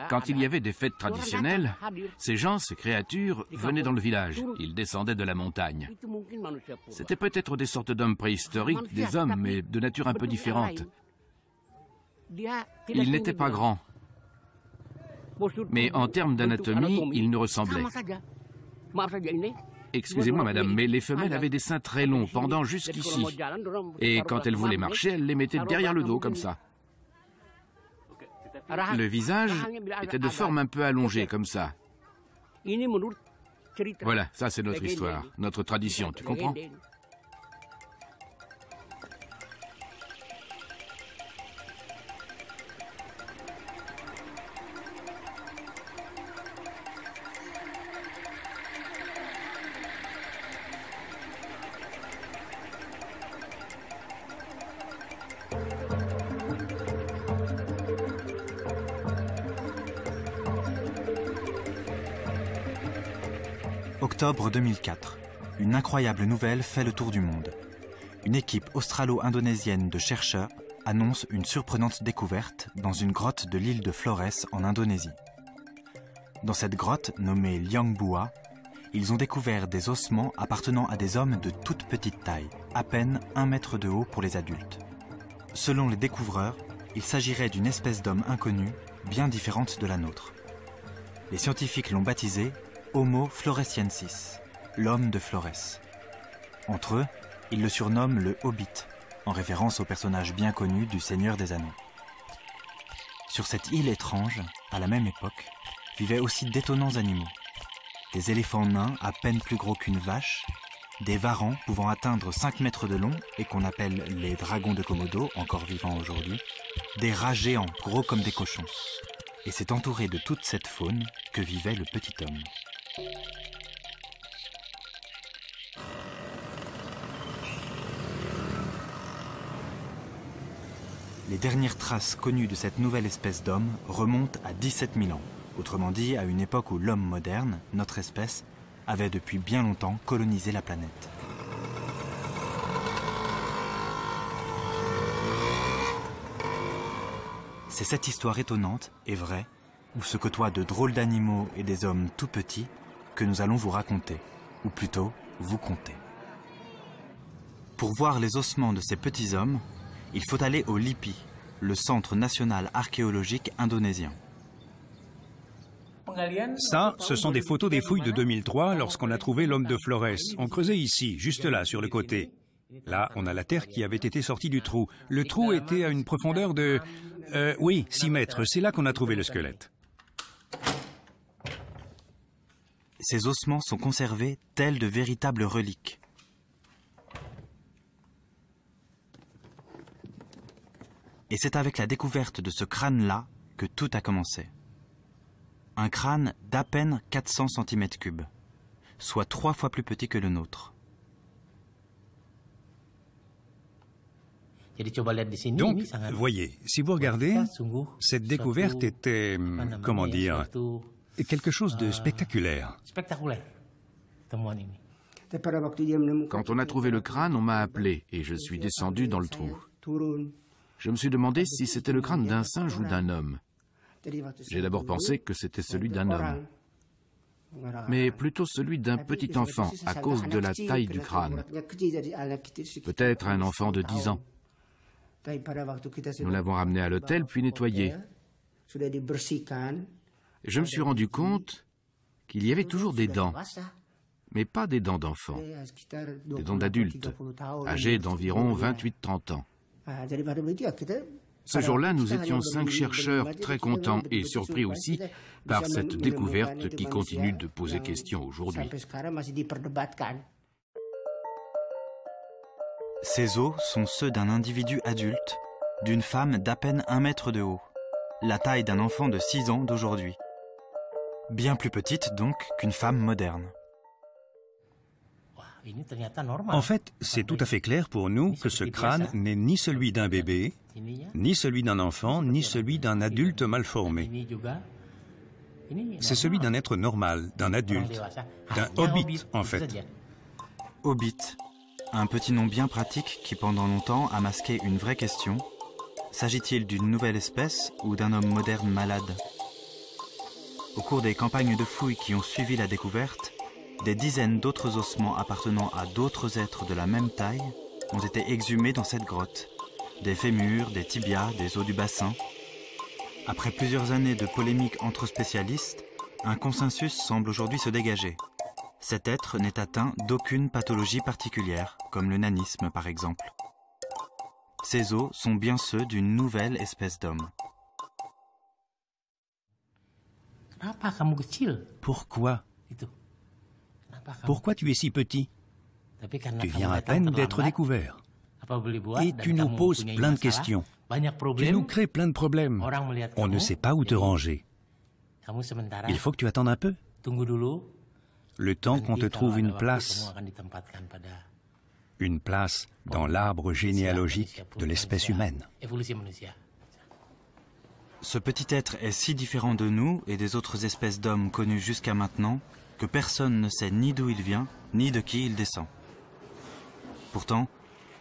Quand il y avait des fêtes traditionnelles, ces gens, ces créatures, venaient dans le village. Ils descendaient de la montagne. C'était peut-être des sortes d'hommes préhistoriques, des hommes, mais de nature un peu différente. Ils n'étaient pas grands. Mais en termes d'anatomie, ils nous ressemblaient. Excusez-moi, madame, mais les femelles avaient des seins très longs, pendant jusqu'ici. Et quand elles voulaient marcher, elles les mettaient derrière le dos, comme ça. Le visage était de forme un peu allongée, comme ça. Voilà, ça c'est notre histoire, notre tradition, tu comprends? Octobre 2004. Une incroyable nouvelle fait le tour du monde. Une équipe australo-indonésienne de chercheurs annonce une surprenante découverte dans une grotte de l'île de Flores en Indonésie. Dans cette grotte, nommée Liang Bua, ils ont découvert des ossements appartenant à des hommes de toute petite taille, à peine 1 mètre de haut pour les adultes. Selon les découvreurs, il s'agirait d'une espèce d'homme inconnu, bien différente de la nôtre. Les scientifiques l'ont baptisé Homo floresiensis, l'homme de Flores. Entre eux, ils le surnomment le Hobbit, en référence au personnage bien connu du Seigneur des Anneaux. Sur cette île étrange, à la même époque, vivaient aussi d'étonnants animaux. Des éléphants nains à peine plus gros qu'une vache, des varans pouvant atteindre 5 mètres de long et qu'on appelle les dragons de Komodo, encore vivants aujourd'hui, des rats géants gros comme des cochons. Et c'est entouré de toute cette faune que vivait le petit homme. Les dernières traces connues de cette nouvelle espèce d'homme remontent à 17 000 ans, autrement dit à une époque où l'homme moderne, notre espèce, avait depuis bien longtemps colonisé la planète. C'est cette histoire étonnante et vraie, où se côtoient de drôles d'animaux et des hommes tout petits, que nous allons vous raconter, ou plutôt vous conter. Pour voir les ossements de ces petits hommes, il faut aller au LIPI, le Centre national archéologique indonésien. Ça, ce sont des photos des fouilles de 2003 lorsqu'on a trouvé l'homme de Flores. On creusait ici, juste là, sur le côté. Là, on a la terre qui avait été sortie du trou. Le trou était à une profondeur de... oui, 6 mètres. C'est là qu'on a trouvé le squelette. Ces ossements sont conservés tels de véritables reliques. Et c'est avec la découverte de ce crâne-là que tout a commencé. Un crâne d'à peine 400 cm3, soit 3 fois plus petit que le nôtre. Donc, voyez, si vous regardez, cette découverte était, comment dire, quelque chose de spectaculaire. Quand on a trouvé le crâne, on m'a appelé et je suis descendu dans le trou. Je me suis demandé si c'était le crâne d'un singe ou d'un homme. J'ai d'abord pensé que c'était celui d'un homme, mais plutôt celui d'un petit enfant à cause de la taille du crâne. Peut-être un enfant de 10 ans. Nous l'avons ramené à l'hôtel puis nettoyé. Je me suis rendu compte qu'il y avait toujours des dents, mais pas des dents d'enfant, des dents d'adultes, âgés d'environ 28-30 ans. Ce jour-là, nous étions 5 chercheurs très contents et surpris aussi par cette découverte qui continue de poser question aujourd'hui. Ces os sont ceux d'un individu adulte, d'une femme d'à peine 1 mètre de haut, la taille d'un enfant de 6 ans d'aujourd'hui. Bien plus petite donc qu'une femme moderne. En fait, c'est tout à fait clair pour nous que ce crâne n'est ni celui d'un bébé, ni celui d'un enfant, ni celui d'un adulte mal formé. C'est celui d'un être normal, d'un adulte, d'un hobbit en fait. Hobbit, un petit nom bien pratique qui pendant longtemps a masqué une vraie question. S'agit-il d'une nouvelle espèce ou d'un homme moderne malade? Au cours des campagnes de fouilles qui ont suivi la découverte, des dizaines d'autres ossements appartenant à d'autres êtres de la même taille ont été exhumés dans cette grotte. Des fémurs, des tibias, des os du bassin. Après plusieurs années de polémiques entre spécialistes, un consensus semble aujourd'hui se dégager. Cet être n'est atteint d'aucune pathologie particulière, comme le nanisme par exemple. Ces os sont bien ceux d'une nouvelle espèce d'homme. Pourquoi? Pourquoi tu es si petit? Tu viens à peine d'être découvert. Et tu nous poses plein de questions. Tu nous crées plein de problèmes. On ne sait pas où te ranger. Il faut que tu attendes un peu. Le temps qu'on te trouve une place. Une place dans l'arbre généalogique de l'espèce humaine. Ce petit être est si différent de nous et des autres espèces d'hommes connues jusqu'à maintenant que personne ne sait ni d'où il vient, ni de qui il descend. Pourtant,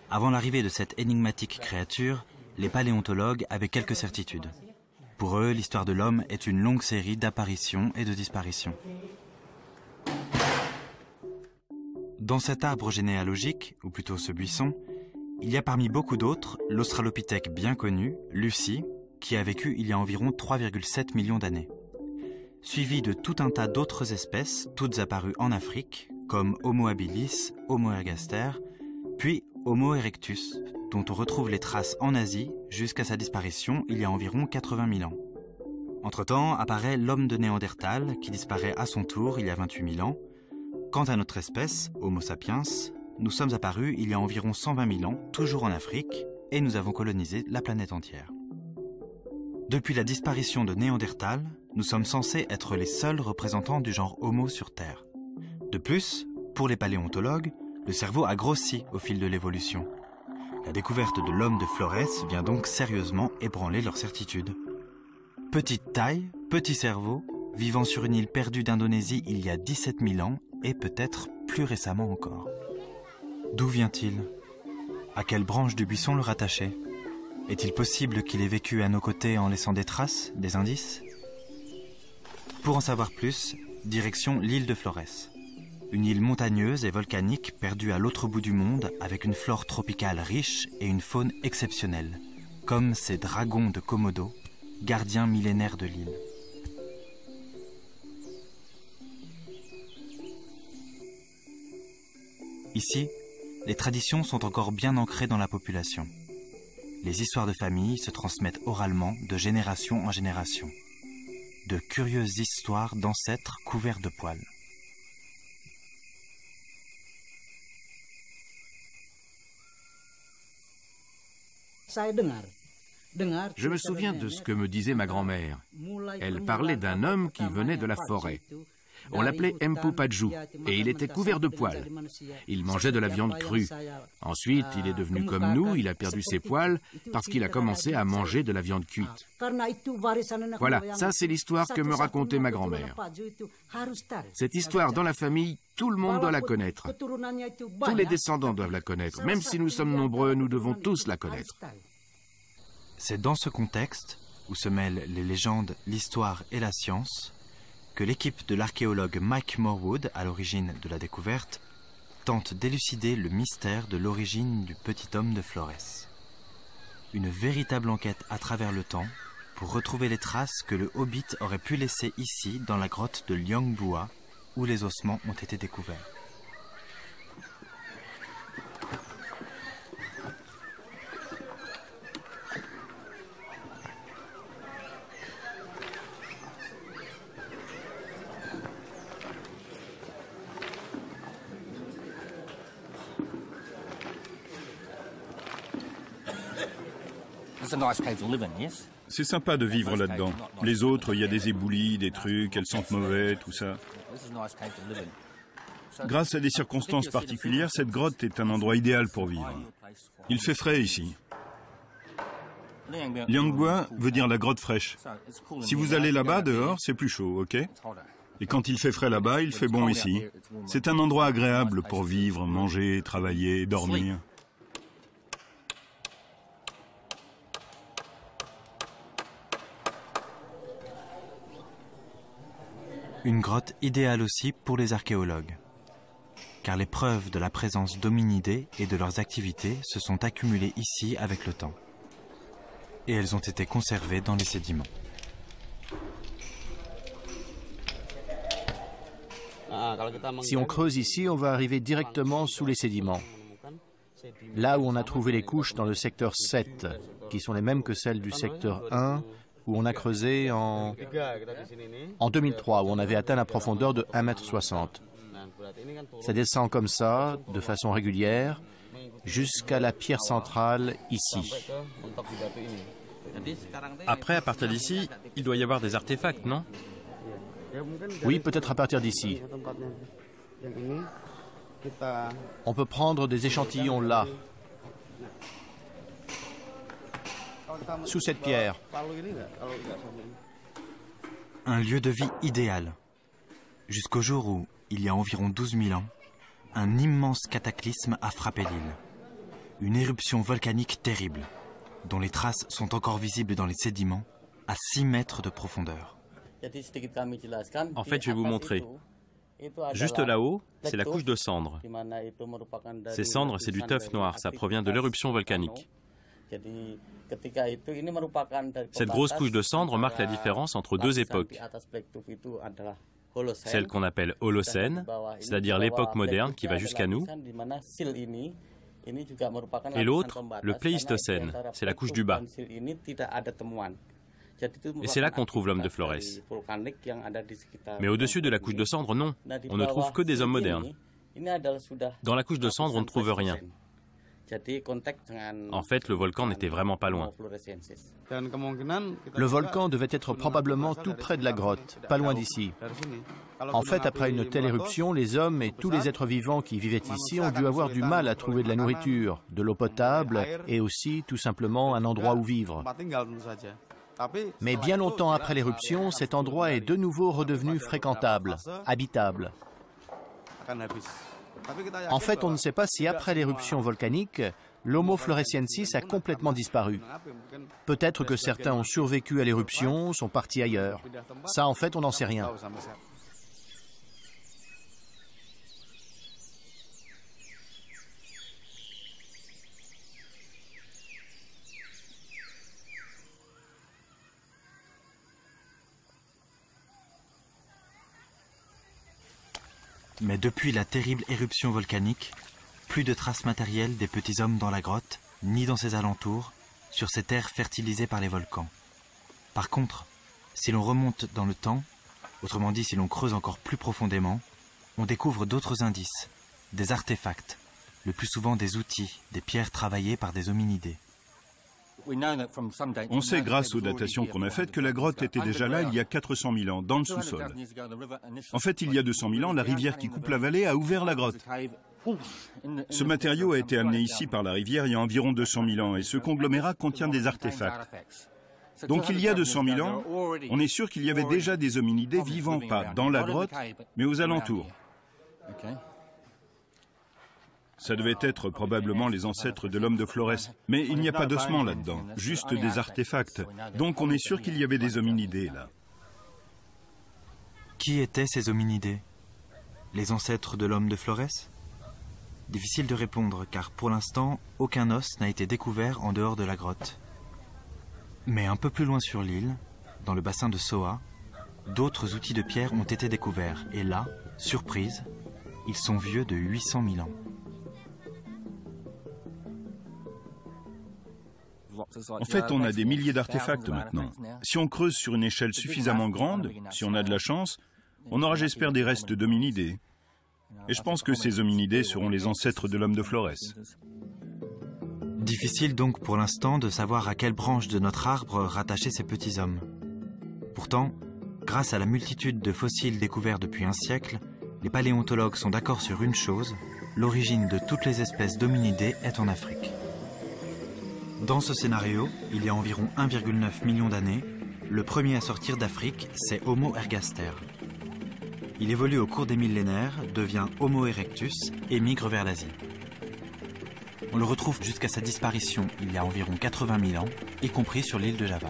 avant l'arrivée de cette énigmatique créature, les paléontologues avaient quelques certitudes. Pour eux, l'histoire de l'homme est une longue série d'apparitions et de disparitions. Dans cet arbre généalogique, ou plutôt ce buisson, il y a parmi beaucoup d'autres l'australopithèque bien connu, Lucie, qui a vécu il y a environ 3,7 millions d'années. Suivi de tout un tas d'autres espèces, toutes apparues en Afrique, comme Homo habilis, Homo ergaster, puis Homo erectus, dont on retrouve les traces en Asie jusqu'à sa disparition il y a environ 80 000 ans. Entre-temps apparaît l'homme de Néandertal, qui disparaît à son tour il y a 28 000 ans. Quant à notre espèce, Homo sapiens, nous sommes apparus il y a environ 120 000 ans, toujours en Afrique, et nous avons colonisé la planète entière. Depuis la disparition de Néandertal, nous sommes censés être les seuls représentants du genre Homo sur Terre. De plus, pour les paléontologues, le cerveau a grossi au fil de l'évolution. La découverte de l'homme de Flores vient donc sérieusement ébranler leurs certitudes. Petite taille, petit cerveau, vivant sur une île perdue d'Indonésie il y a 17 000 ans et peut-être plus récemment encore. D'où vient-il? À quelle branche du buisson le rattacher? Est-il possible qu'il ait vécu à nos côtés en laissant des traces, des indices? Pour en savoir plus, direction l'île de Flores. Une île montagneuse et volcanique perdue à l'autre bout du monde avec une flore tropicale riche et une faune exceptionnelle, comme ces dragons de Komodo, gardiens millénaires de l'île. Ici, les traditions sont encore bien ancrées dans la population. Les histoires de famille se transmettent oralement de génération en génération. De curieuses histoires d'ancêtres couverts de poils. Je me souviens de ce que me disait ma grand-mère. Elle parlait d'un homme qui venait de la forêt. On l'appelait Empu Paju et il était couvert de poils. Il mangeait de la viande crue. Ensuite, il est devenu comme nous, il a perdu ses poils parce qu'il a commencé à manger de la viande cuite. Voilà, ça c'est l'histoire que me racontait ma grand-mère. Cette histoire dans la famille, tout le monde doit la connaître. Tous les descendants doivent la connaître. Même si nous sommes nombreux, nous devons tous la connaître. C'est dans ce contexte, où se mêlent les légendes, l'histoire et la science, que l'équipe de l'archéologue Mike Morwood, à l'origine de la découverte, tente d'élucider le mystère de l'origine du petit homme de Flores. Une véritable enquête à travers le temps pour retrouver les traces que le Hobbit aurait pu laisser ici, dans la grotte de Liangbua, où les ossements ont été découverts. C'est sympa de vivre là-dedans. Les autres, il y a des éboulis, des trucs, elles sentent mauvais, tout ça. Grâce à des circonstances particulières, cette grotte est un endroit idéal pour vivre. Il fait frais ici. Lianggua veut dire la grotte fraîche. Si vous allez là-bas, dehors, c'est plus chaud, ok? Et quand il fait frais là-bas, il fait bon ici. C'est un endroit agréable pour vivre, manger, travailler, dormir. Une grotte idéale aussi pour les archéologues, car les preuves de la présence d'hominidés et de leurs activités se sont accumulées ici avec le temps. Et elles ont été conservées dans les sédiments. Si on creuse ici, on va arriver directement sous les sédiments. Là où on a trouvé les couches dans le secteur 7, qui sont les mêmes que celles du secteur 1, où on a creusé en 2003, où on avait atteint la profondeur de 1,60 m. Ça descend comme ça, de façon régulière, jusqu'à la pierre centrale ici. Après, à partir d'ici, il doit y avoir des artefacts, non? Oui, peut-être à partir d'ici. On peut prendre des échantillons là, sous cette pierre. Un lieu de vie idéal. Jusqu'au jour où, il y a environ 12 000 ans, un immense cataclysme a frappé l'île. Une éruption volcanique terrible, dont les traces sont encore visibles dans les sédiments, à 6 mètres de profondeur. En fait, je vais vous montrer. Juste là-haut, c'est la couche de cendres. Ces cendres, c'est du teuf noir, ça provient de l'éruption volcanique. Cette grosse couche de cendres marque la différence entre deux époques. Celle qu'on appelle Holocène, c'est-à-dire l'époque moderne qui va jusqu'à nous, et l'autre, le Pléistocène, c'est la couche du bas. Et c'est là qu'on trouve l'homme de Flores. Mais au-dessus de la couche de cendres, non, on ne trouve que des hommes modernes. Dans la couche de cendres, on ne trouve rien. En fait, le volcan n'était vraiment pas loin. Le volcan devait être probablement tout près de la grotte, pas loin d'ici. En fait, après une telle éruption, les hommes et tous les êtres vivants qui vivaient ici ont dû avoir du mal à trouver de la nourriture, de l'eau potable et aussi, tout simplement, un endroit où vivre. Mais bien longtemps après l'éruption, cet endroit est de nouveau redevenu fréquentable, habitable. En fait, on ne sait pas si après l'éruption volcanique, l'Homo floresiensis a complètement disparu. Peut-être que certains ont survécu à l'éruption, sont partis ailleurs. Ça, en fait, on n'en sait rien. Mais depuis la terrible éruption volcanique, plus de traces matérielles des petits hommes dans la grotte, ni dans ses alentours, sur ces terres fertilisées par les volcans. Par contre, si l'on remonte dans le temps, autrement dit si l'on creuse encore plus profondément, on découvre d'autres indices, des artefacts, le plus souvent des outils, des pierres travaillées par des hominidés. On sait grâce aux datations qu'on a faites que la grotte était déjà là il y a 400 000 ans, dans le sous-sol. En fait, il y a 200 000 ans, la rivière qui coupe la vallée a ouvert la grotte. Ce matériau a été amené ici par la rivière il y a environ 200 000 ans et ce conglomérat contient des artefacts. Donc il y a 200 000 ans, on est sûr qu'il y avait déjà des hominidés vivant pas dans la grotte, mais aux alentours. Ça devait être probablement les ancêtres de l'homme de Flores. Mais il n'y a pas d'ossements là-dedans, juste des artefacts. Donc on est sûr qu'il y avait des hominidés là. Qui étaient ces hominidés? Les ancêtres de l'homme de Flores? Difficile de répondre, car pour l'instant, aucun os n'a été découvert en dehors de la grotte. Mais un peu plus loin sur l'île, dans le bassin de Soa, d'autres outils de pierre ont été découverts. Et là, surprise, ils sont vieux de 800 000 ans. En fait, on a des milliers d'artefacts maintenant. Si on creuse sur une échelle suffisamment grande, si on a de la chance, on aura, j'espère, des restes d'hominidés. Et je pense que ces hominidés seront les ancêtres de l'homme de Flores. Difficile donc pour l'instant de savoir à quelle branche de notre arbre rattacher ces petits hommes. Pourtant, grâce à la multitude de fossiles découverts depuis un siècle, Les paléontologues sont d'accord sur une chose, l'origine de toutes les espèces d'hominidés est en Afrique. Dans ce scénario, il y a environ 1,9 million d'années, le premier à sortir d'Afrique, c'est Homo ergaster. Il évolue au cours des millénaires, devient Homo erectus et migre vers l'Asie. On le retrouve jusqu'à sa disparition il y a environ 80 000 ans, y compris sur l'île de Java.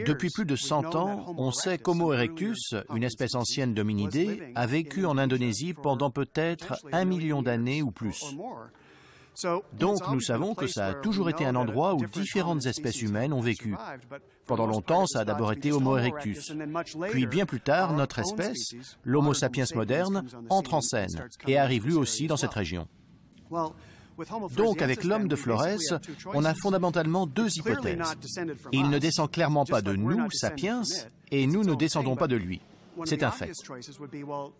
Depuis plus de 100 ans, on sait qu'Homo erectus, une espèce ancienne d'hominidés, a vécu en Indonésie pendant peut-être 1 million d'années ou plus. Donc nous savons que ça a toujours été un endroit où différentes espèces humaines ont vécu. Pendant longtemps, ça a d'abord été Homo erectus. Puis bien plus tard, notre espèce, l'Homo sapiens moderne, entre en scène et arrive lui aussi dans cette région. Donc avec l'homme de Flores, on a fondamentalement deux hypothèses. Il ne descend clairement pas de nous, sapiens, et nous ne descendons pas de lui. C'est un fait.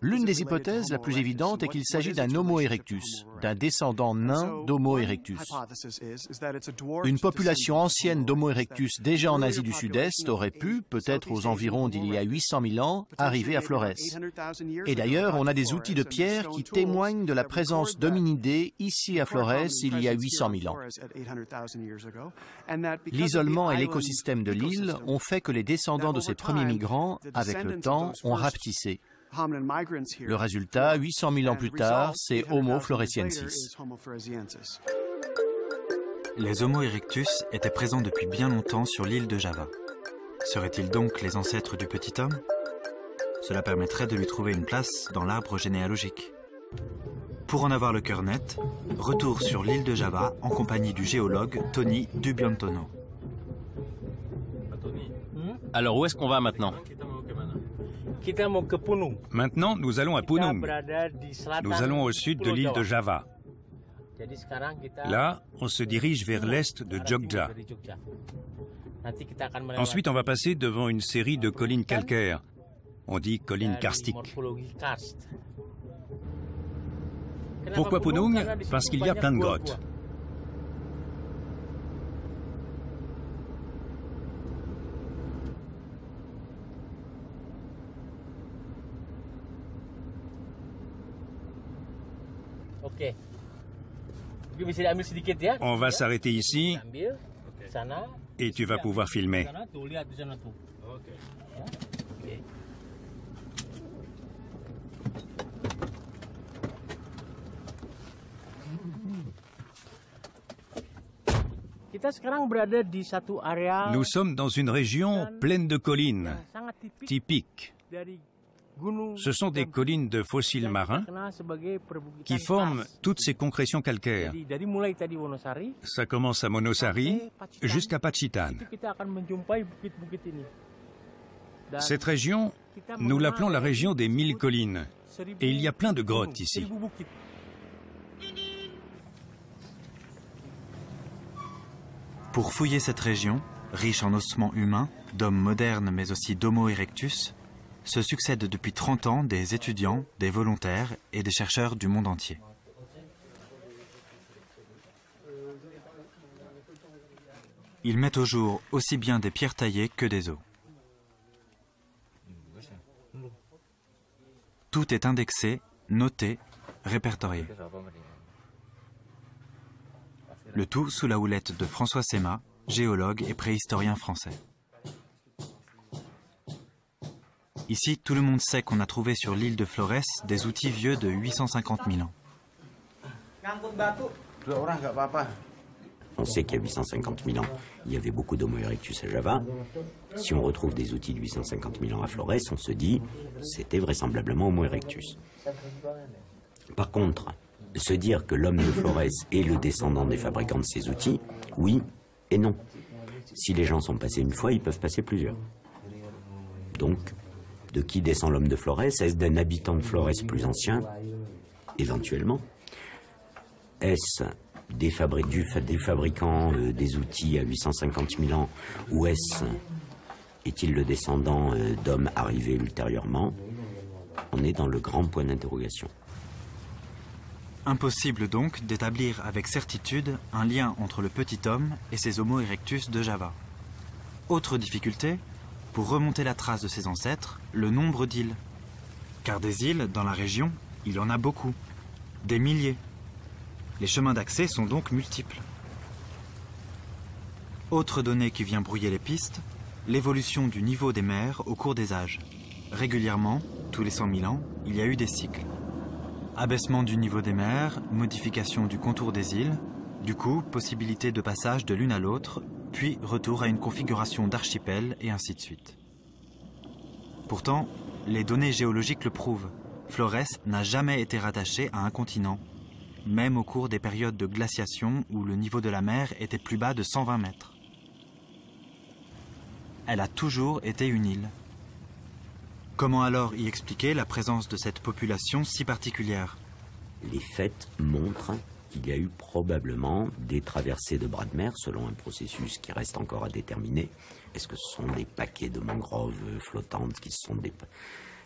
L'une des hypothèses la plus évidente est qu'il s'agit d'un Homo erectus, d'un descendant nain d'Homo erectus. Une population ancienne d'Homo erectus déjà en Asie du Sud-Est aurait pu, peut-être aux environs d'il y a 800 000 ans, arriver à Flores. Et d'ailleurs, on a des outils de pierre qui témoignent de la présence d'hominidés ici à Flores il y a 800 000 ans. L'isolement et l'écosystème de l'île ont fait que les descendants de ces premiers migrants, avec le temps, ont rapetissé. Le résultat, 800 000 ans plus tard, c'est Homo floresiensis. Les Homo erectus étaient présents depuis bien longtemps sur l'île de Java. Seraient-ils donc les ancêtres du petit homme? Cela permettrait de lui trouver une place dans l'arbre généalogique. Pour en avoir le cœur net, retour sur l'île de Java en compagnie du géologue Tony Dubiontono. Alors où est-ce qu'on va maintenant? Maintenant, nous allons à Punung. Nous allons au sud de l'île de Java. Là, on se dirige vers l'est de Jogja. Ensuite, on va passer devant une série de collines calcaires. On dit collines karstiques. Pourquoi Punung? Parce qu'il y a plein de grottes. On va s'arrêter ici et tu vas pouvoir filmer. Nous sommes dans une région pleine de collines, typiques. Ce sont des collines de fossiles marins qui forment toutes ces concrétions calcaires. Ça commence à Monosari jusqu'à Pacitan. Cette région, nous l'appelons la région des 1000 collines. Et il y a plein de grottes ici. Pour fouiller cette région, riche en ossements humains, d'hommes modernes mais aussi d'Homo erectus, se succèdent depuis 30 ans des étudiants, des volontaires et des chercheurs du monde entier. Ils mettent au jour aussi bien des pierres taillées que des os. Tout est indexé, noté, répertorié. Le tout sous la houlette de François Séma, géologue et préhistorien français. Ici, tout le monde sait qu'on a trouvé sur l'île de Flores des outils vieux de 850 000 ans. On sait qu'il y a 850 000 ans, il y avait beaucoup d'Homo erectus à Java. Si on retrouve des outils de 850 000 ans à Flores, on se dit c'était vraisemblablement Homo erectus. Par contre, se dire que l'homme de Flores est le descendant des fabricants de ces outils, oui et non. Si les gens sont passés une fois, ils peuvent passer plusieurs. Donc, de qui descend l'homme de Flores? Est-ce d'un habitant de Flores plus ancien? Éventuellement. Est-ce des fabricants des outils à 850 000 ans? Ou est-il le descendant d'hommes arrivés ultérieurement? On est dans le grand point d'interrogation. Impossible donc d'établir avec certitude un lien entre le petit homme et ses Homo erectus de Java. Autre difficulté, pour remonter la trace de ses ancêtres, le nombre d'îles. Car des îles, dans la région, il y en a beaucoup, des milliers. Les chemins d'accès sont donc multiples. Autre donnée qui vient brouiller les pistes, l'évolution du niveau des mers au cours des âges. Régulièrement, tous les 100 000 ans, il y a eu des cycles. Abaissement du niveau des mers, modification du contour des îles, du coup, possibilité de passage de l'une à l'autre, puis retour à une configuration d'archipel et ainsi de suite. Pourtant, les données géologiques le prouvent. Flores n'a jamais été rattaché à un continent, même au cours des périodes de glaciation où le niveau de la mer était plus bas de 120 mètres. Elle a toujours été une île. Comment alors y expliquer la présence de cette population si particulière? Les faits montrent qu'il y a eu probablement des traversées de bras de mer selon un processus qui reste encore à déterminer. Est-ce que ce sont des paquets de mangroves flottantes qui se sont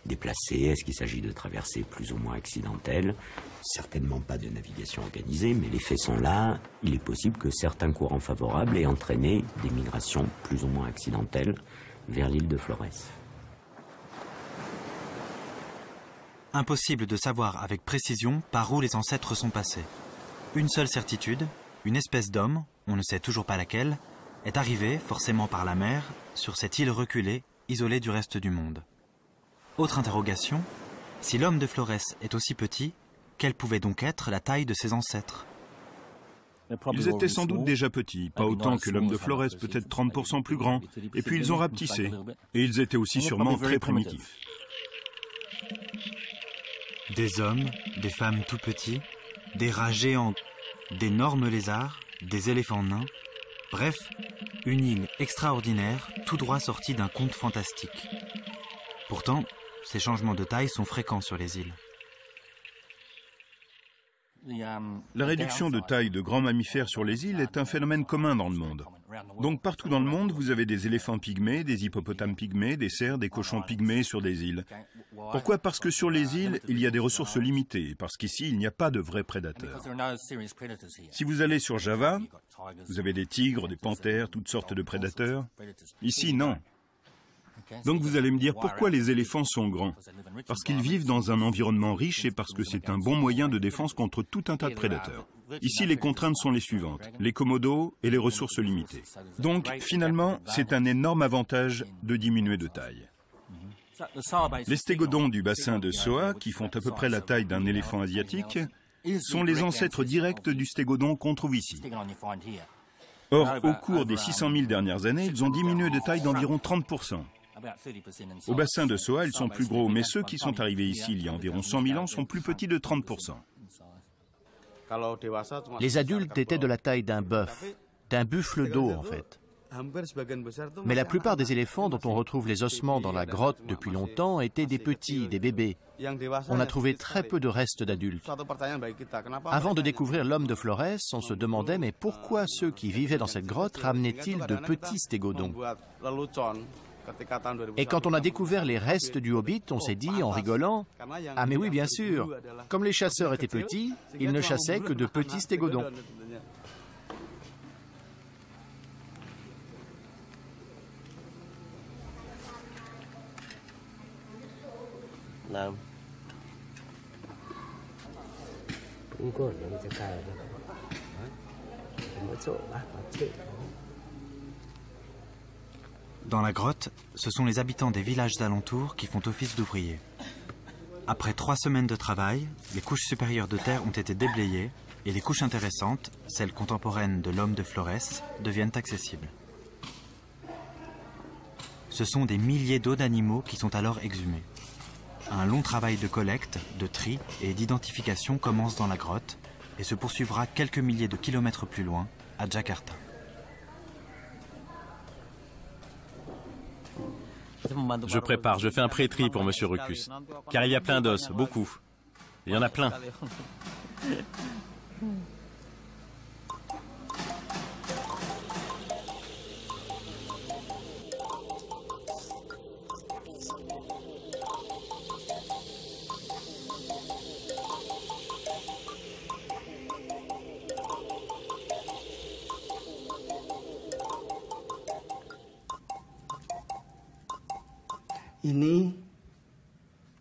déplacés? Est-ce qu'il s'agit de traversées plus ou moins accidentelles? Certainement pas de navigation organisée, mais les faits sont là. Il est possible que certains courants favorables aient entraîné des migrations plus ou moins accidentelles vers l'île de Flores. Impossible de savoir avec précision par où les ancêtres sont passés. Une seule certitude, une espèce d'homme, on ne sait toujours pas laquelle, est arrivée, forcément par la mer, sur cette île reculée, isolée du reste du monde. Autre interrogation, si l'homme de Flores est aussi petit, quelle pouvait donc être la taille de ses ancêtres? Ils étaient sans doute déjà petits, pas autant que l'homme de Flores, peut-être 30% plus grand, et puis ils ont rapetissé. Et ils étaient aussi sûrement très primitifs. Des hommes, des femmes tout petits, des rats géants, d'énormes lézards, des éléphants nains, bref, une île extraordinaire, tout droit sortie d'un conte fantastique. Pourtant, ces changements de taille sont fréquents sur les îles. La réduction de taille de grands mammifères sur les îles est un phénomène commun dans le monde. Donc partout dans le monde, vous avez des éléphants pygmées, des hippopotames pygmées, des cerfs, des cochons pygmées sur des îles. Pourquoi? Parce que sur les îles, il y a des ressources limitées, parce qu'ici, il n'y a pas de vrais prédateurs. Si vous allez sur Java, vous avez des tigres, des panthères, toutes sortes de prédateurs. Ici, non. Donc vous allez me dire pourquoi les éléphants sont grands? Parce qu'ils vivent dans un environnement riche et parce que c'est un bon moyen de défense contre tout un tas de prédateurs. Ici, les contraintes sont les suivantes, les commodos et les ressources limitées. Donc, finalement, c'est un énorme avantage de diminuer de taille. Les stégodons du bassin de Soa, qui font à peu près la taille d'un éléphant asiatique, sont les ancêtres directs du stégodon qu'on trouve ici. Or, au cours des 600 000 dernières années, ils ont diminué de taille d'environ 30%. Au bassin de Soa, ils sont plus gros, mais ceux qui sont arrivés ici il y a environ 100 000 ans sont plus petits de 30%. Les adultes étaient de la taille d'un bœuf, d'un buffle d'eau en fait. Mais la plupart des éléphants dont on retrouve les ossements dans la grotte depuis longtemps étaient des petits, des bébés. On a trouvé très peu de restes d'adultes. Avant de découvrir l'homme de Flores, on se demandait mais pourquoi ceux qui vivaient dans cette grotte ramenaient-ils de petits stégodons? Et quand on a découvert les restes du Hobbit, on s'est dit, en rigolant, « Ah mais oui, bien sûr, comme les chasseurs étaient petits, ils ne chassaient que de petits stégodons. » Dans la grotte, ce sont les habitants des villages alentours qui font office d'ouvriers. Après 3 semaines de travail, les couches supérieures de terre ont été déblayées et les couches intéressantes, celles contemporaines de l'homme de Flores, deviennent accessibles. Ce sont des milliers d'os d'animaux qui sont alors exhumés. Un long travail de collecte, de tri et d'identification commence dans la grotte et se poursuivra quelques milliers de kilomètres plus loin, à Jakarta. Je prépare, je fais un pré-tri pour Monsieur Ruckus. Car il y a plein d'os, beaucoup. Il y en a plein.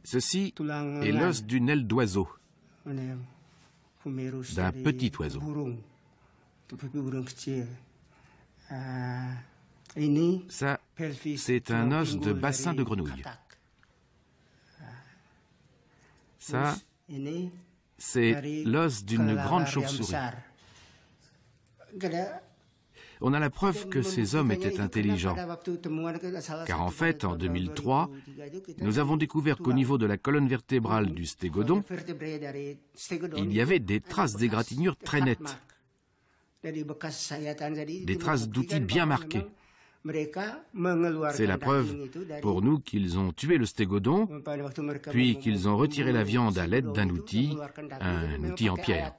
Ceci est l'os d'une aile d'oiseau, d'un petit oiseau. Ça, c'est un os de bassin de grenouille. Ça, c'est l'os d'une grande chauve-souris. On a la preuve que ces hommes étaient intelligents, car en fait, en 2003, nous avons découvert qu'au niveau de la colonne vertébrale du stégodon, il y avait des traces d'égratignures très nettes, des traces d'outils bien marquées. C'est la preuve pour nous qu'ils ont tué le stégodon, puis qu'ils ont retiré la viande à l'aide d'un outil, un outil en pierre.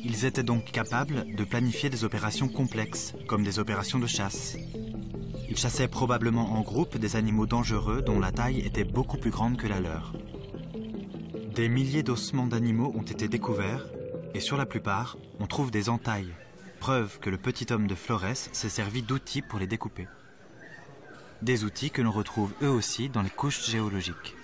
Ils étaient donc capables de planifier des opérations complexes, comme des opérations de chasse. Ils chassaient probablement en groupe des animaux dangereux dont la taille était beaucoup plus grande que la leur. Des milliers d'ossements d'animaux ont été découverts, et sur la plupart, on trouve des entailles. Preuve que le petit homme de Flores s'est servi d'outils pour les découper. Des outils que l'on retrouve eux aussi dans les couches géologiques.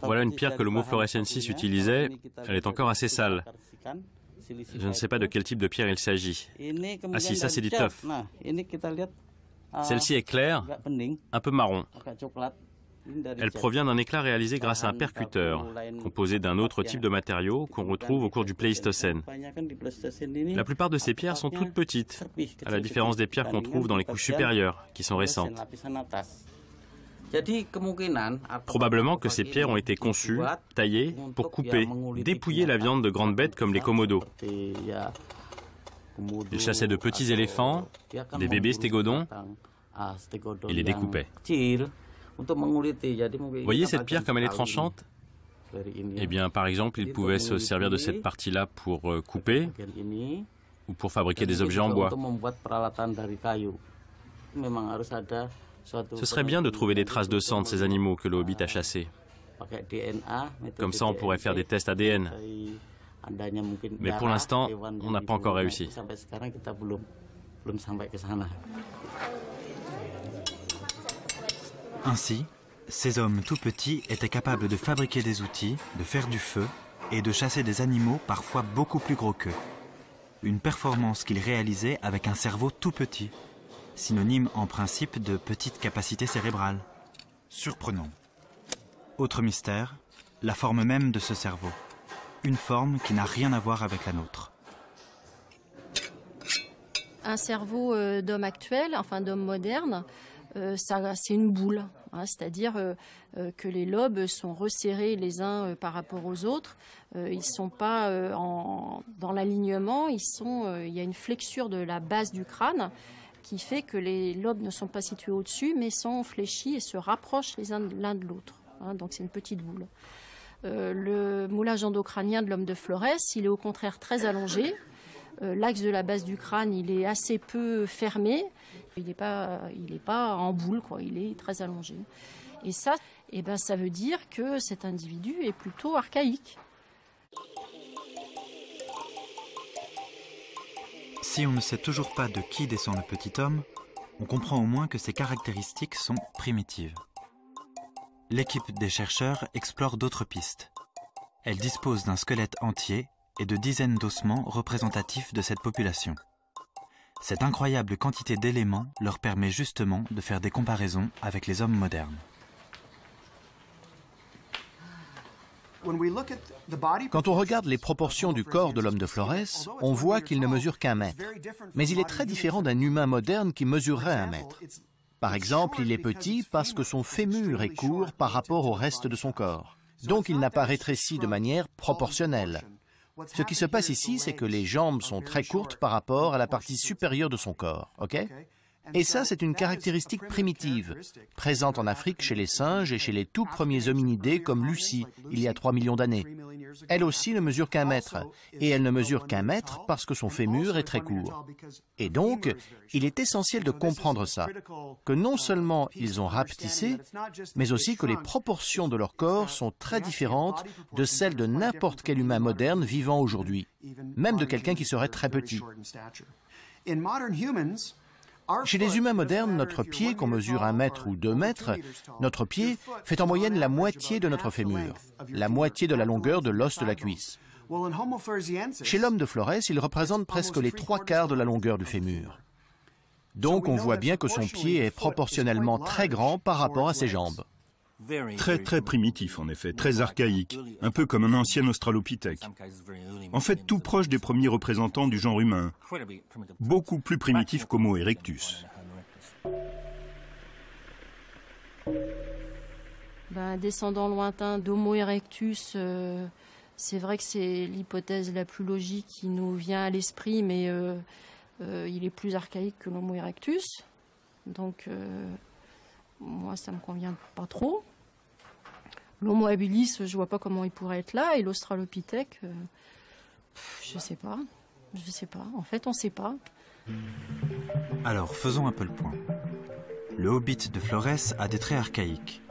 Voilà une pierre que l'Homo florescensis utilisait. Elle est encore assez sale. Je ne sais pas de quel type de pierre il s'agit. Ah si, ça c'est du tuff. Celle-ci est claire, un peu marron. Elle provient d'un éclat réalisé grâce à un percuteur, composé d'un autre type de matériau qu'on retrouve au cours du Pléistocène. La plupart de ces pierres sont toutes petites, à la différence des pierres qu'on trouve dans les couches supérieures, qui sont récentes. Probablement que ces pierres ont été conçues, taillées, pour couper, dépouiller la viande de grandes bêtes comme les komodos. Ils chassaient de petits éléphants, des bébés stégodons, et les découpaient. Voyez cette pierre comme elle est tranchante? Eh bien, par exemple, ils pouvaient se servir de cette partie-là pour couper, ou pour fabriquer des objets en bois. Ce serait bien de trouver des traces de sang de ces animaux que le Hobbit a chassés. Comme ça, on pourrait faire des tests ADN. Mais pour l'instant, on n'a pas encore réussi. Ainsi, ces hommes tout petits étaient capables de fabriquer des outils, de faire du feu et de chasser des animaux parfois beaucoup plus gros qu'eux. Une performance qu'ils réalisaient avec un cerveau tout petit. Synonyme en principe de petite capacité cérébrale. Surprenant. Autre mystère, la forme même de ce cerveau. Une forme qui n'a rien à voir avec la nôtre. Un cerveau d'homme actuel, enfin d'homme moderne, c'est une boule. Hein, c'est-à-dire que les lobes sont resserrés les uns par rapport aux autres. Ils ne sont pas dans l'alignement, il y a une flexure de la base du crâne qui fait que les lobes ne sont pas situés au-dessus, mais sont fléchis et se rapprochent les uns l'un de l'autre. Hein, donc c'est une petite boule. Le moulage endocrânien de l'homme de Flores, il est au contraire très allongé. L'axe de la base du crâne, il est assez peu fermé. Il n'est pas en boule, quoi. Il est très allongé. Et ça, ça veut dire que cet individu est plutôt archaïque. Si on ne sait toujours pas de qui descend le petit homme, on comprend au moins que ses caractéristiques sont primitives. L'équipe des chercheurs explore d'autres pistes. Elle dispose d'un squelette entier et de dizaines d'ossements représentatifs de cette population. Cette incroyable quantité d'éléments leur permet justement de faire des comparaisons avec les hommes modernes. Quand on regarde les proportions du corps de l'homme de Flores, on voit qu'il ne mesure qu'1 mètre. Mais il est très différent d'un humain moderne qui mesurerait 1 mètre. Par exemple, il est petit parce que son fémur est court par rapport au reste de son corps. Donc il n'a pas rétréci de manière proportionnelle. Ce qui se passe ici, c'est que les jambes sont très courtes par rapport à la partie supérieure de son corps. Et ça, c'est une caractéristique primitive, présente en Afrique chez les singes et chez les tout premiers hominidés comme Lucie, il y a 3 millions d'années. elle aussi ne mesure qu'1 mètre. Et elle ne mesure qu'1 mètre parce que son fémur est très court. Et donc, il est essentiel de comprendre ça, que non seulement ils ont rapetissé, mais aussi que les proportions de leur corps sont très différentes de celles de n'importe quel humain moderne vivant aujourd'hui, même de quelqu'un qui serait très petit. Chez les humains modernes, notre pied, qu'on mesure 1 mètre ou 2 mètres, notre pied fait en moyenne la moitié de notre fémur, la moitié de la longueur de l'os de la cuisse. Chez l'homme de Flores, il représente presque les 3/4 de la longueur du fémur. Donc on voit bien que son pied est proportionnellement très grand par rapport à ses jambes. Très primitif en effet, très archaïque, un peu comme un ancien australopithèque. En fait, tout proche des premiers représentants du genre humain, beaucoup plus primitif qu'Homo erectus. Descendant lointain d'Homo erectus, c'est vrai que c'est l'hypothèse la plus logique qui nous vient à l'esprit, mais il est plus archaïque que l'Homo erectus. Donc, moi, ça me convient pas trop. L'Homo habilis, je vois pas comment il pourrait être là, et l'Australopithèque, je sais pas. En fait, on sait pas. Alors, faisons un peu le point. Le hobbit de Flores a des traits archaïques.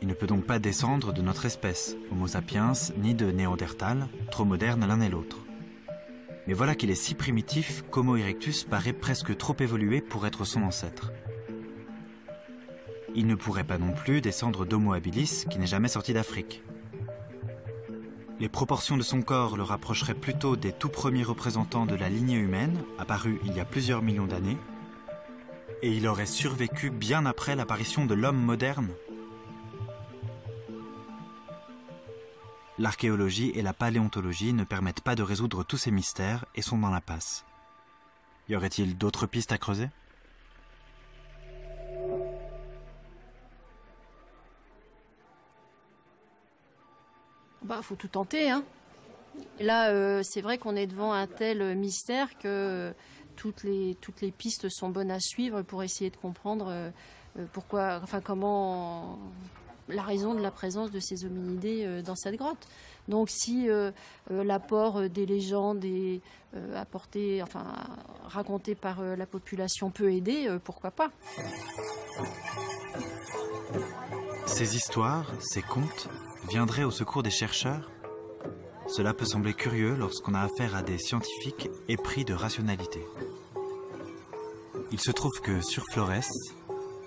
Il ne peut donc pas descendre de notre espèce, Homo sapiens, ni de Néandertal, trop modernes l'un et l'autre. Mais voilà qu'il est si primitif qu'Homo erectus paraît presque trop évolué pour être son ancêtre. Il ne pourrait pas non plus descendre d'Homo habilis qui n'est jamais sorti d'Afrique. Les proportions de son corps le rapprocheraient plutôt des tout premiers représentants de la lignée humaine, apparus il y a plusieurs millions d'années, et il aurait survécu bien après l'apparition de l'homme moderne. L'archéologie et la paléontologie ne permettent pas de résoudre tous ces mystères et sont dans l'impasse. Y aurait-il d'autres pistes à creuser ? Faut tout tenter, hein. Là, c'est vrai qu'on est devant un tel mystère que toutes les pistes sont bonnes à suivre pour essayer de comprendre comment la raison de la présence de ces hominidés dans cette grotte. Donc, si l'apport des légendes est raconté par la population peut aider, pourquoi pas. Ces histoires, ces contes, viendraient au secours des chercheurs? Cela peut sembler curieux lorsqu'on a affaire à des scientifiques épris de rationalité. Il se trouve que sur Flores,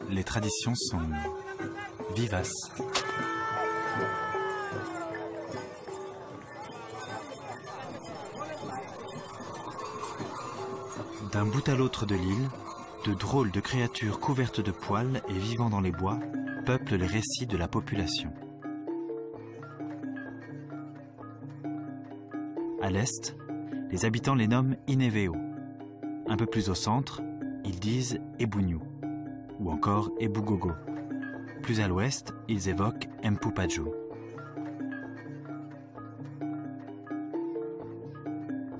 les traditions sont vivaces. D'un bout à l'autre de l'île, de drôles de créatures couvertes de poils et vivant dans les bois peuplent les récits de la population. À l'est, les habitants les nomment Ineveo. Un peu plus au centre, ils disent Ebunyu ou encore Ebugogo. Plus à l'ouest, ils évoquent Mpupaju.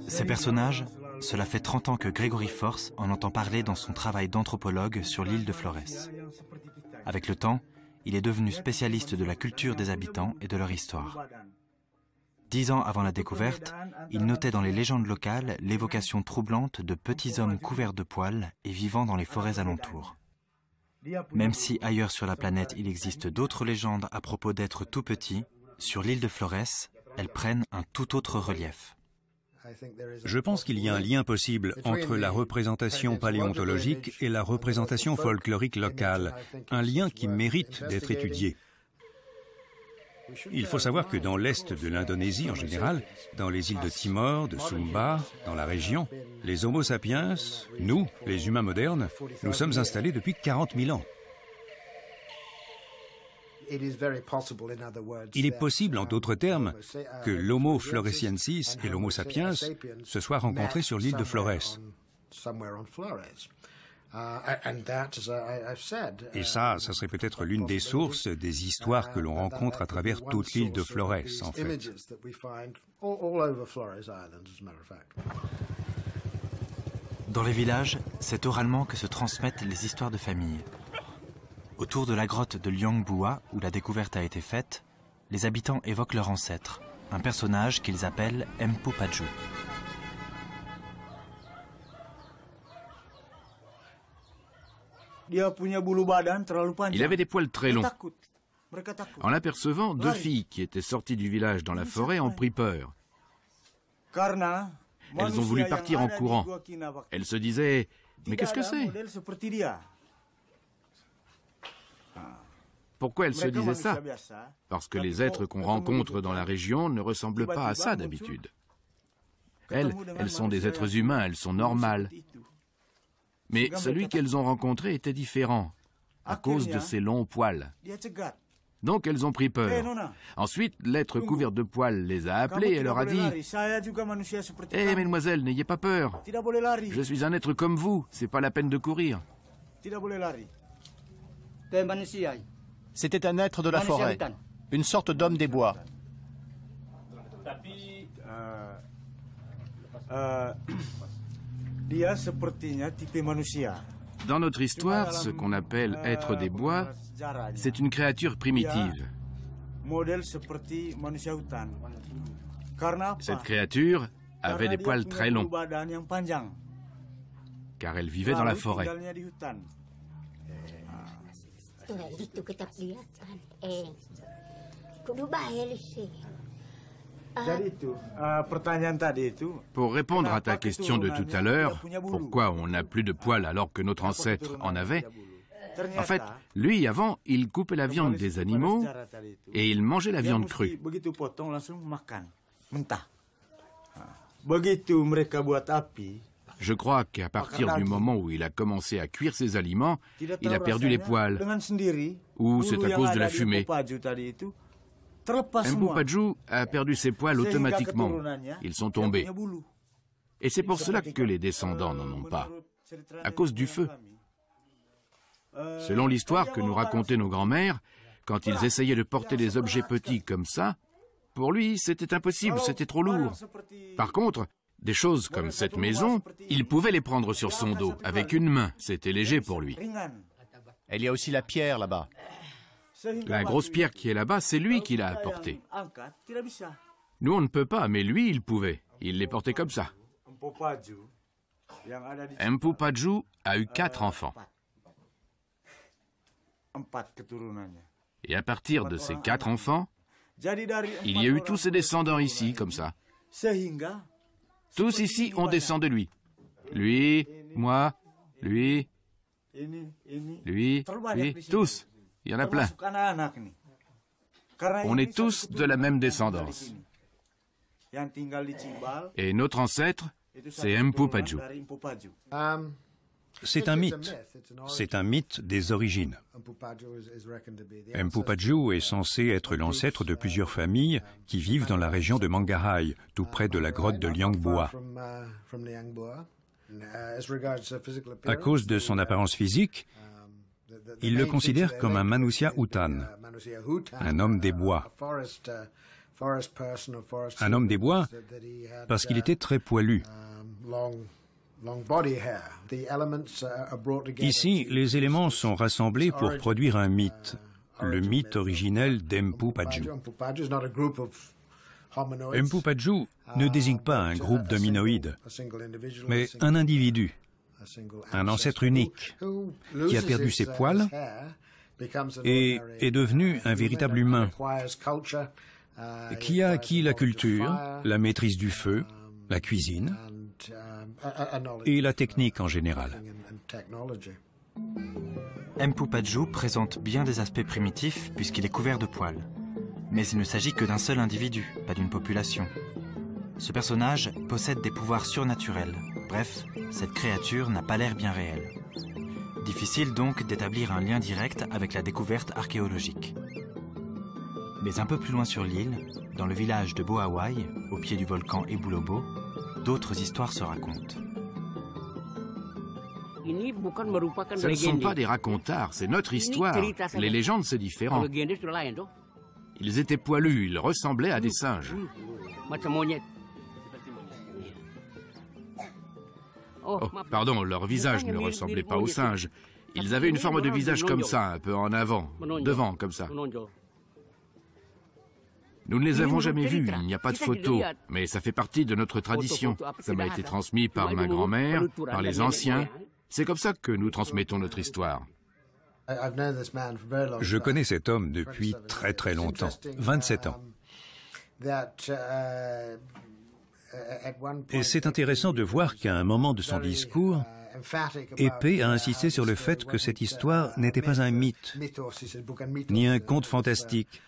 Ces personnages, cela fait 30 ans que Gregory Force en entend parler dans son travail d'anthropologue sur l'île de Flores. Avec le temps, il est devenu spécialiste de la culture des habitants et de leur histoire. 10 ans avant la découverte, il notait dans les légendes locales l'évocation troublante de petits hommes couverts de poils et vivant dans les forêts alentours. Même si ailleurs sur la planète il existe d'autres légendes à propos d'êtres tout petits, sur l'île de Flores, elles prennent un tout autre relief. Je pense qu'il y a un lien possible entre la représentation paléontologique et la représentation folklorique locale, un lien qui mérite d'être étudié. Il faut savoir que dans l'est de l'Indonésie en général, dans les îles de Timor, de Sumba, dans la région, les Homo sapiens, nous, les humains modernes, nous sommes installés depuis 40 000 ans. Il est possible, en d'autres termes, que l'Homo floresiensis et l'Homo sapiens se soient rencontrés sur l'île de Flores. Et ça serait peut-être l'une des sources des histoires que l'on rencontre à travers toute l'île de Flores, en fait. Dans les villages, c'est oralement que se transmettent les histoires de famille. Autour de la grotte de Liangbua, où la découverte a été faite, les habitants évoquent leurs ancêtres, un personnage qu'ils appellent Empu Paju. Il avait des poils très longs. En l'apercevant, deux filles qui étaient sorties du village dans la forêt ont pris peur. Elles ont voulu partir en courant. Elles se disaient « Mais qu'est-ce que c'est ?» Pourquoi elles se disaient ça? Parce que les êtres qu'on rencontre dans la région ne ressemblent pas à ça d'habitude. Elles sont des êtres humains, elles sont normales. Mais celui qu'elles ont rencontré était différent, à cause de ses longs poils. Donc elles ont pris peur. Ensuite, l'être couvert de poils les a appelées et leur a dit « Hé, mesdemoiselles, n'ayez pas peur. Je suis un être comme vous, c'est pas la peine de courir. » C'était un être de la forêt, une sorte d'homme des bois. Dans notre histoire, ce qu'on appelle être des bois, c'est une créature primitive. Cette créature avait des poils très longs, car elle vivait dans la forêt. Pour répondre à ta question de tout à l'heure, pourquoi on n'a plus de poils alors que notre ancêtre en avait, en fait, lui, avant, il coupait la viande des animaux et il mangeait la viande crue. Je crois qu'à partir du moment où il a commencé à cuire ses aliments, il a perdu les poils. Ou c'est à cause de la fumée. Empu Paju a perdu ses poils automatiquement. Ils sont tombés. Et c'est pour cela que les descendants n'en ont pas, à cause du feu. Selon l'histoire que nous racontaient nos grands-mères, quand ils essayaient de porter des objets petits comme ça, pour lui, c'était impossible, c'était trop lourd. Par contre, des choses comme cette maison, il pouvait les prendre sur son dos, avec une main, c'était léger pour lui. Il y a aussi la pierre là-bas. La grosse pierre qui est là-bas, c'est lui qui l'a apportée. Nous, on ne peut pas, mais lui, il pouvait. Il les portait comme ça. Empu Paju a eu 4 enfants. Et à partir de ces 4 enfants, il y a eu tous ses descendants ici, comme ça. Tous ici, on descend de lui. Lui, moi, lui, lui, tous. Il y en a plein. On est tous de la même descendance. Et notre ancêtre, c'est Empu Paju. C'est un mythe. C'est un mythe des origines. Empu Paju est censé être l'ancêtre de plusieurs familles qui vivent dans la région de Mangahai, tout près de la grotte de Liangboa. À cause de son apparence physique, il le considère comme un Manusia Hutan, un homme des bois. Un homme des bois parce qu'il était très poilu. Ici, les éléments sont rassemblés pour produire un mythe, le mythe originel d'Empu Paju. Empu Paju ne désigne pas un groupe d'hominoïdes, mais un individu, un ancêtre unique, qui a perdu ses poils et est devenu un véritable humain, qui a acquis la culture, la maîtrise du feu, la cuisine et la technique en général. Empu Paju présente bien des aspects primitifs puisqu'il est couvert de poils. Mais il ne s'agit que d'un seul individu, pas d'une population. Ce personnage possède des pouvoirs surnaturels. Bref, cette créature n'a pas l'air bien réelle. Difficile donc d'établir un lien direct avec la découverte archéologique. Mais un peu plus loin sur l'île, dans le village de Boawai, au pied du volcan Ebulobo, d'autres histoires se racontent. Ce ne sont pas des racontars, c'est notre histoire. Les légendes, c'est différent. Ils étaient poilus, ils ressemblaient à des singes. Oh, pardon, leur visage ne ressemblait pas aux singes. Ils avaient une forme de visage comme ça, un peu en avant, devant, comme ça. Nous ne les avons jamais vus, il n'y a pas de photos, mais ça fait partie de notre tradition. Ça m'a été transmis par ma grand-mère, par les anciens. C'est comme ça que nous transmettons notre histoire. Je connais cet homme depuis très très longtemps, 27 ans. Et c'est intéressant de voir qu'à un moment de son discours, Épée a insisté sur le fait que cette histoire n'était pas un mythe, ni un conte fantastique,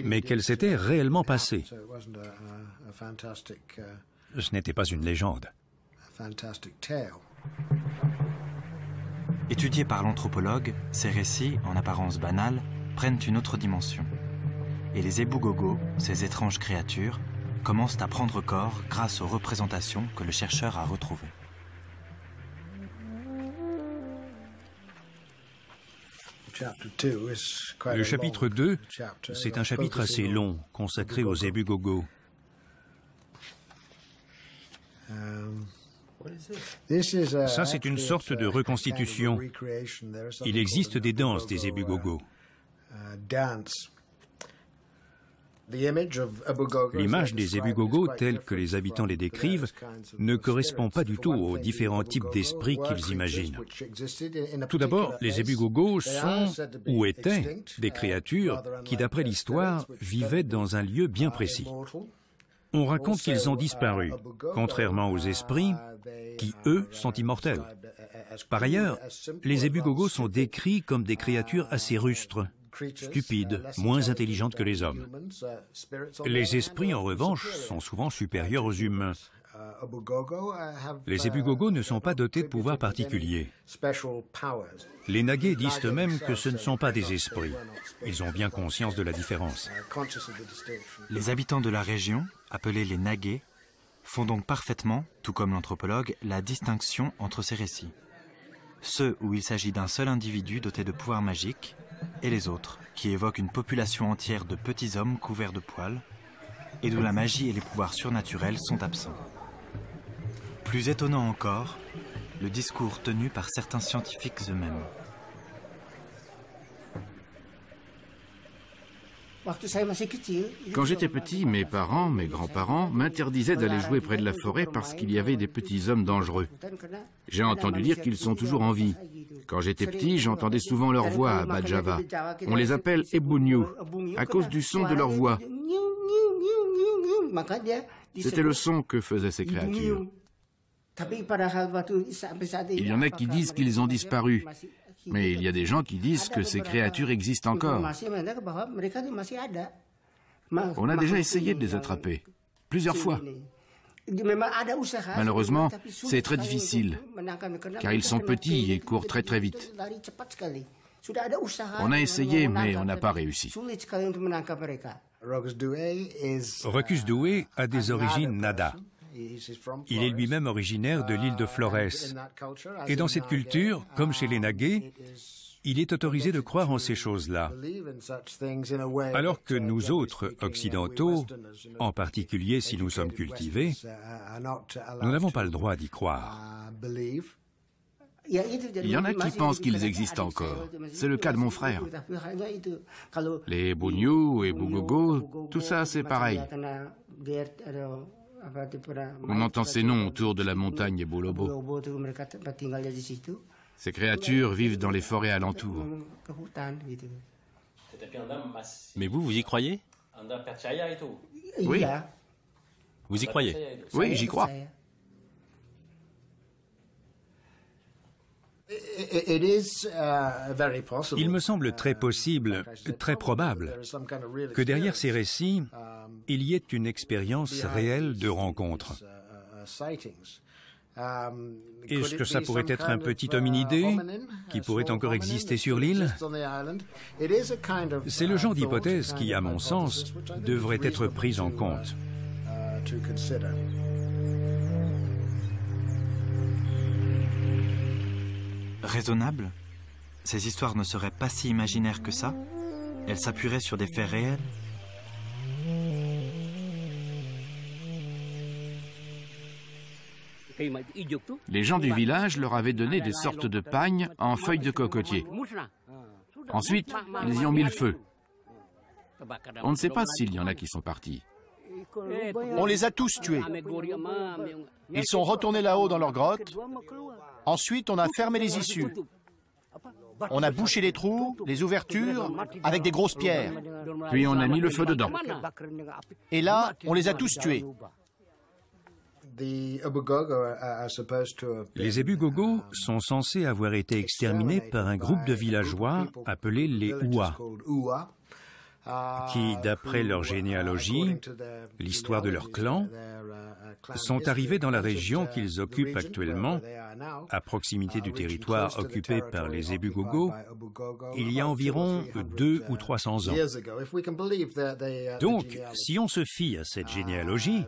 mais qu'elle s'était réellement passée. Ce n'était pas une légende. Étudiés par l'anthropologue, ces récits, en apparence banals, prennent une autre dimension. Et les ébou-gogo, ces étranges créatures, commencent à prendre corps grâce aux représentations que le chercheur a retrouvées. Le chapitre 2, c'est un chapitre assez long, consacré aux ébou-gogo. Ça, c'est une sorte de reconstitution. Il existe des danses des ébou-gogo. L'image des ébou-gogo, telle que les habitants les décrivent, ne correspond pas du tout aux différents types d'esprits qu'ils imaginent. Tout d'abord, les ébou-gogo sont, ou étaient, des créatures qui, d'après l'histoire, vivaient dans un lieu bien précis. On raconte qu'ils ont disparu, contrairement aux esprits, qui, eux, sont immortels. Par ailleurs, les ébou-gogo sont décrits comme des créatures assez rustres, stupides, moins intelligentes que les hommes. Les esprits, en revanche, sont souvent supérieurs aux humains. Les ébou-gogo ne sont pas dotés de pouvoirs particuliers. Les Nagé disent eux-mêmes que ce ne sont pas des esprits. Ils ont bien conscience de la différence. Les habitants de la région, appelés les Nagé, font donc parfaitement, tout comme l'anthropologue, la distinction entre ces récits. Ceux où il s'agit d'un seul individu doté de pouvoirs magiques, et les autres, qui évoquent une population entière de petits hommes couverts de poils, et d'où la magie et les pouvoirs surnaturels sont absents. Plus étonnant encore, le discours tenu par certains scientifiques eux-mêmes. Quand j'étais petit, mes parents, mes grands-parents m'interdisaient d'aller jouer près de la forêt parce qu'il y avait des petits hommes dangereux. J'ai entendu dire qu'ils sont toujours en vie. Quand j'étais petit, j'entendais souvent leur voix à Bas-Java. On les appelle Ebunyu, à cause du son de leur voix. C'était le son que faisaient ces créatures. Il y en a qui disent qu'ils ont disparu. Mais il y a des gens qui disent que ces créatures existent encore. On a déjà essayé de les attraper, plusieurs fois. Malheureusement, c'est très difficile, car ils sont petits et courent très très vite. On a essayé, mais on n'a pas réussi. Rokus Doué a des origines Nada. Il est lui-même originaire de l'île de Flores. Et dans cette culture, comme chez les Nagé, il est autorisé de croire en ces choses-là. Alors que nous autres, occidentaux, en particulier si nous sommes cultivés, nous n'avons pas le droit d'y croire. Il y en a qui pensent qu'ils existent encore. C'est le cas de mon frère. Les Ebunyu et Ébou-gogo, tout ça c'est pareil. On entend ces noms autour de la montagne Ebolobo. Ces créatures vivent dans les forêts alentours. Mais vous y croyez? Oui. Vous y croyez? Oui, j'y crois. Il me semble très possible, très probable, que derrière ces récits, il y ait une expérience réelle de rencontre. Est-ce que ça pourrait être un petit hominidé qui pourrait encore exister sur l'île? C'est le genre d'hypothèse qui, à mon sens, devrait être prise en compte. Raisonnable? Ces histoires ne seraient pas si imaginaires que ça? Elles s'appuieraient sur des faits réels? Les gens du village leur avaient donné des sortes de pagnes en feuilles de cocotier. Ensuite, ils y ont mis le feu. On ne sait pas s'il y en a qui sont partis. On les a tous tués. Ils sont retournés là-haut dans leur grotte. Ensuite, on a fermé les issues. On a bouché les trous, les ouvertures, avec des grosses pierres. Puis on a mis le feu dedans. Et là, on les a tous tués. Les Ebu-Gogo sont censés avoir été exterminés par un groupe de villageois appelés les Oua, qui, d'après leur généalogie, l'histoire de leur clan, sont arrivés dans la région qu'ils occupent actuellement, à proximité du territoire occupé par les Ebu-Gogo, il y a environ 200 ou 300 ans. Donc, si on se fie à cette généalogie,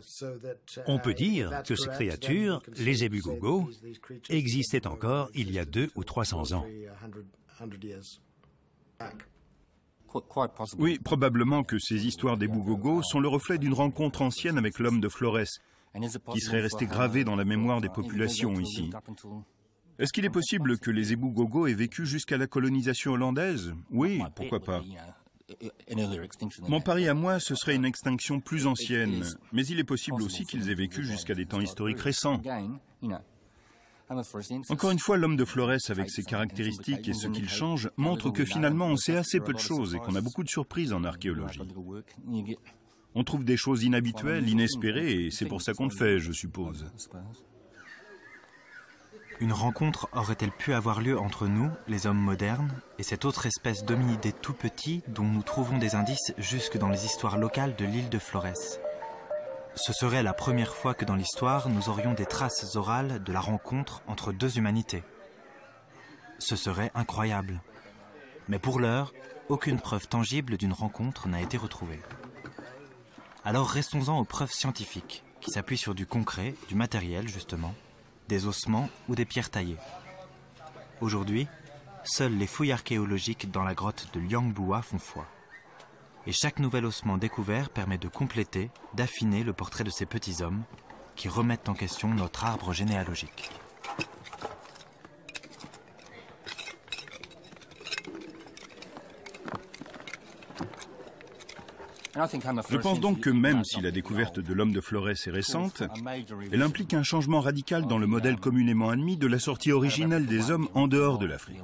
on peut dire que ces créatures, les Ebu-Gogo, existaient encore il y a 200 ou 300 ans. Oui, probablement que ces histoires d'Ebu-Gogo sont le reflet d'une rencontre ancienne avec l'homme de Flores, qui serait resté gravé dans la mémoire des populations ici. Est-ce qu'il est possible que les Ebu-Gogo aient vécu jusqu'à la colonisation hollandaise? Oui, pourquoi pas. Mon pari à moi, ce serait une extinction plus ancienne, mais il est possible aussi qu'ils aient vécu jusqu'à des temps historiques récents. Encore une fois, l'homme de Flores, avec ses caractéristiques et ce qu'il change, montre que finalement on sait assez peu de choses et qu'on a beaucoup de surprises en archéologie. On trouve des choses inhabituelles, inespérées, et c'est pour ça qu'on le fait, je suppose. Une rencontre aurait-elle pu avoir lieu entre nous, les hommes modernes, et cette autre espèce d'hominidés tout petits dont nous trouvons des indices jusque dans les histoires locales de l'île de Flores? Ce serait la première fois que dans l'histoire, nous aurions des traces orales de la rencontre entre deux humanités. Ce serait incroyable. Mais pour l'heure, aucune preuve tangible d'une rencontre n'a été retrouvée. Alors restons-en aux preuves scientifiques, qui s'appuient sur du concret, du matériel justement, des ossements ou des pierres taillées. Aujourd'hui, seules les fouilles archéologiques dans la grotte de Liangbua font foi. Et chaque nouvel ossement découvert permet de compléter, d'affiner le portrait de ces petits hommes qui remettent en question notre arbre généalogique. Je pense donc que même si la découverte de l'homme de Flores est récente, elle implique un changement radical dans le modèle communément admis de la sortie originelle des hommes en dehors de l'Afrique.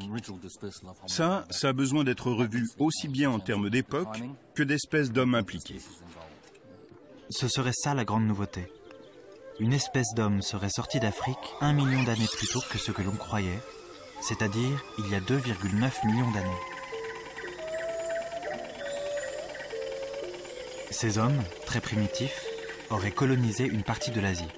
Ça a besoin d'être revu aussi bien en termes d'époque que d'espèces d'hommes impliqués. Ce serait ça la grande nouveauté. Une espèce d'homme serait sortie d'Afrique 1 million d'années plus tôt que ce que l'on croyait, c'est-à-dire il y a 2,9 millions d'années. Ces hommes, très primitifs, auraient colonisé une partie de l'Asie.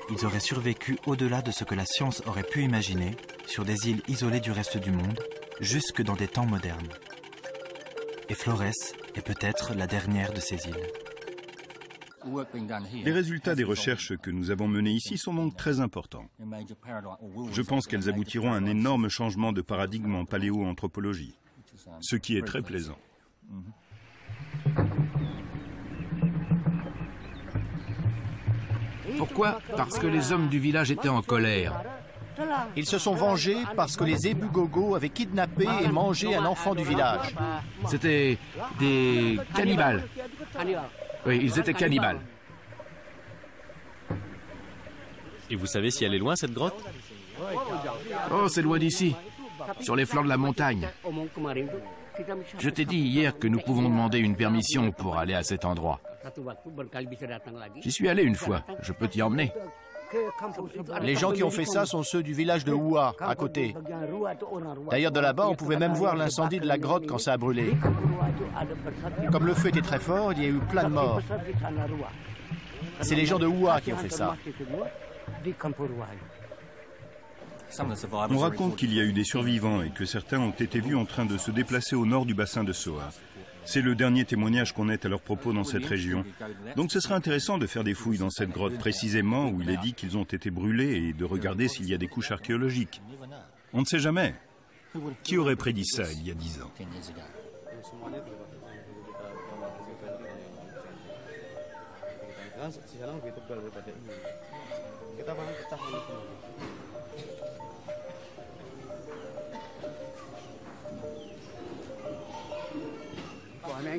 Ils auraient survécu au-delà de ce que la science aurait pu imaginer, sur des îles isolées du reste du monde, jusque dans des temps modernes. Et Flores est peut-être la dernière de ces îles. Les résultats des recherches que nous avons menées ici sont donc très importants. Je pense qu'elles aboutiront à un énorme changement de paradigme en paléoanthropologie, ce qui est très plaisant. Pourquoi? Parce que les hommes du village étaient en colère. Ils se sont vengés parce que les Ebu-Gogo avaient kidnappé et mangé un enfant du village. C'était des cannibales. Oui, ils étaient cannibales. Et vous savez si elle est loin, cette grotte? Oh, c'est loin d'ici, sur les flancs de la montagne. Je t'ai dit hier que nous pouvons demander une permission pour aller à cet endroit. J'y suis allé une fois, je peux t'y emmener. Les gens qui ont fait ça sont ceux du village de Oua, à côté. D'ailleurs, de là-bas, on pouvait même voir l'incendie de la grotte quand ça a brûlé. Comme le feu était très fort, il y a eu plein de morts. C'est les gens de Oua qui ont fait ça. On raconte qu'il y a eu des survivants et que certains ont été vus en train de se déplacer au nord du bassin de Soa. C'est le dernier témoignage qu'on ait à leur propos dans cette région. Donc ce serait intéressant de faire des fouilles dans cette grotte précisément où il est dit qu'ils ont été brûlés et de regarder s'il y a des couches archéologiques. On ne sait jamais. Qui aurait prédit ça il y a 10 ans?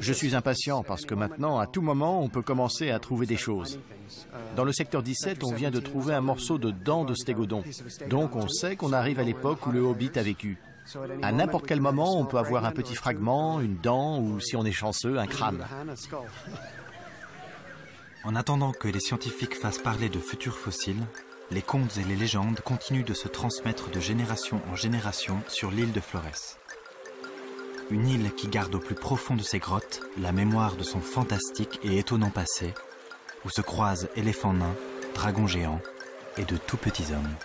Je suis impatient parce que maintenant, à tout moment, on peut commencer à trouver des choses. Dans le secteur 17, on vient de trouver un morceau de dent de stégodon. Donc on sait qu'on arrive à l'époque où le Hobbit a vécu. À n'importe quel moment, on peut avoir un petit fragment, une dent ou, si on est chanceux, un crâne. En attendant que les scientifiques fassent parler de futurs fossiles, les contes et les légendes continuent de se transmettre de génération en génération sur l'île de Flores. Une île qui garde au plus profond de ses grottes la mémoire de son fantastique et étonnant passé, où se croisent éléphants nains, dragons géants et de tout petits hommes.